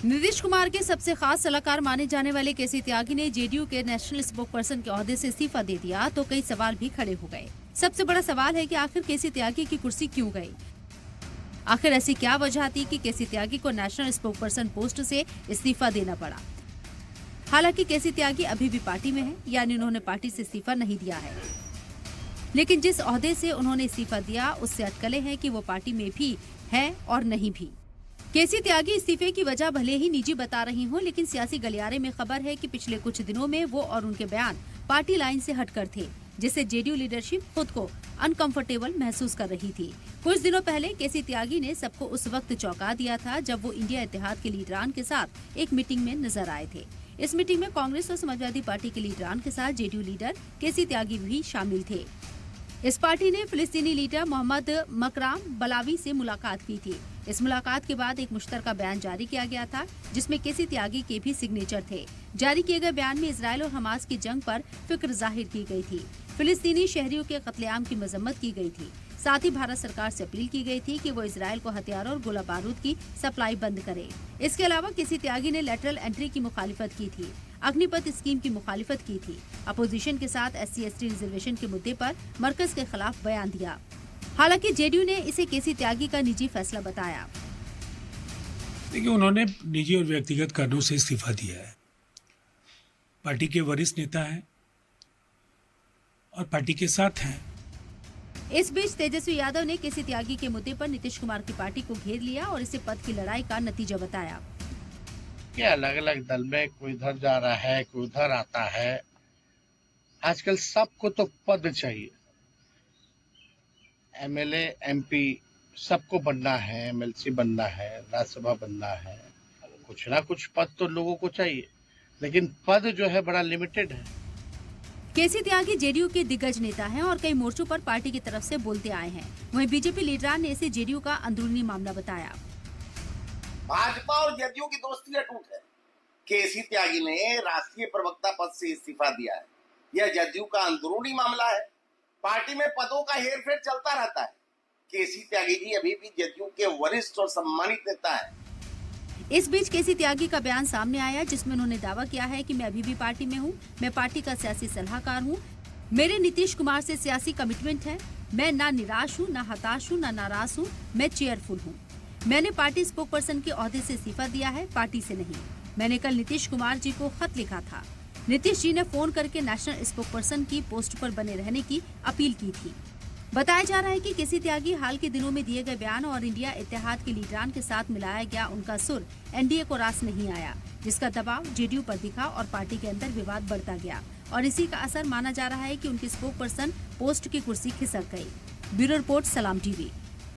नीतीश कुमार के सबसे खास सलाहकार माने जाने वाले केसी त्यागी ने जेडीयू के नेशनल स्पोकपर्सन के ओहदे से इस्तीफा दे दिया तो कई सवाल भी खड़े हो गए। सबसे बड़ा सवाल है कि आखिर केसी त्यागी की कुर्सी क्यों गई? आखिर ऐसी क्या वजह थी कि केसी त्यागी को नेशनल स्पोकपर्सन पोस्ट से इस्तीफा देना पड़ा? हालांकि केसी त्यागी अभी भी पार्टी में है, यानी उन्होंने पार्टी से इस्तीफा नहीं दिया है, लेकिन जिस ओहदे से उन्होंने इस्तीफा दिया उससे अटकलें हैं कि वो पार्टी में भी है और नहीं भी। केसी त्यागी इस्तीफे की वजह भले ही निजी बता रही हों, लेकिन सियासी गलियारे में खबर है कि पिछले कुछ दिनों में वो और उनके बयान पार्टी लाइन से हटकर थे, जिससे जेडीयू लीडरशिप खुद को अनकंफर्टेबल महसूस कर रही थी। कुछ दिनों पहले केसी त्यागी ने सबको उस वक्त चौंका दिया था जब वो इंडिया इत्तेहाद के लीडरान के साथ एक मीटिंग में नजर आए थे। इस मीटिंग में कांग्रेस और समाजवादी पार्टी के लीडरान के साथ जेडीयू लीडर केसी त्यागी भी शामिल थे। इस पार्टी ने फिलिस्तीनी लीडर मोहम्मद मकराम बलावी से मुलाकात की थी। इस मुलाकात के बाद एक मुश्तरका बयान जारी किया गया था, जिसमें केसी त्यागी के भी सिग्नेचर थे। जारी किए गए बयान में इजरायल और हमास की जंग पर फिक्र जाहिर की गई थी। फिलिस्तीनी शहरियों के कत्लेआम की मजम्मत की गई थी। साथ ही भारत सरकार से अपील की गई थी कि वो इजरायल को हथियारों और गोला बारूद की सप्लाई बंद करे। इसके अलावा केसी त्यागी ने लेटरल एंट्री की मुखालिफत की थी, अग्निपथ स्कीम की मुखालिफत की थी, अपोजिशन के साथ SC/ST रिजर्वेशन के मुद्दे पर मरकज के खिलाफ बयान दिया। हालांकि जेडीयू ने इसे केसी त्यागी का निजी फैसला बताया। देखिए, उन्होंने निजी और व्यक्तिगत कारणों से इस्तीफा दिया है। पार्टी के वरिष्ठ नेता हैं और पार्टी के साथ हैं। इस बीच तेजस्वी यादव ने केसी त्यागी के मुद्दे पर नीतीश कुमार की पार्टी को घेर लिया और इसे पद की लड़ाई का नतीजा बताया। अलग अलग दल में कोई इधर जा रहा है, कोई उधर आता है। आजकल सबको तो पद चाहिए। MLA MP सबको बनना है, MLC बनना है, राज्यसभा बनना है। कुछ ना कुछ पद तो लोगों को चाहिए, लेकिन पद जो है बड़ा लिमिटेड है। केसी त्यागी जेडीयू के दिग्गज नेता हैं और कई मोर्चों पर पार्टी की तरफ से बोलते आए हैं। वहीं बीजेपी लीडरान ने इसे जेडीयू का अंदरूनी मामला बताया। भाजपा और जेडीयू की दोस्ती अटूट है। केसी त्यागी ने राष्ट्रीय प्रवक्ता पद से इस्तीफा दिया है। यह जेडीयू का अंदरूनी मामला है। पार्टी में पदों का हेरफेर चलता रहता है। केसी त्यागी जी अभी भी जेडीयू के वरिष्ठ और सम्मानित नेता है। इस बीच केसी त्यागी का बयान सामने आया, जिसमें उन्होंने दावा किया है कि मैं अभी भी पार्टी में हूं। मैं पार्टी का सियासी सलाहकार हूं। मेरे नीतीश कुमार से सियासी कमिटमेंट है। मैं ना निराश हूं, ना हताश हूं, ना नाराज हूं। मैं चेयरफुल हूं। मैंने पार्टी स्पोकपर्सन के ओहदे से इस्तीफा दिया है, पार्टी से नहीं। मैंने कल नीतीश कुमार जी को खत लिखा था। नीतीश जी ने फोन करके नेशनल स्पोकपर्सन की पोस्ट पर बने रहने की अपील की थी। बताया जा रहा है कि केसी त्यागी हाल के दिनों में दिए गए बयान और इंडिया इत्तेहाद के लीडरान के साथ मिलाया गया उनका सुर एनडीए को रास नहीं आया, जिसका दबाव जेडीयू पर दिखा और पार्टी के अंदर विवाद बढ़ता गया और इसी का असर माना जा रहा है कि उनकी स्पोकपर्सन पोस्ट की कुर्सी खिसक गई। ब्यूरो रिपोर्ट, सलाम टीवी।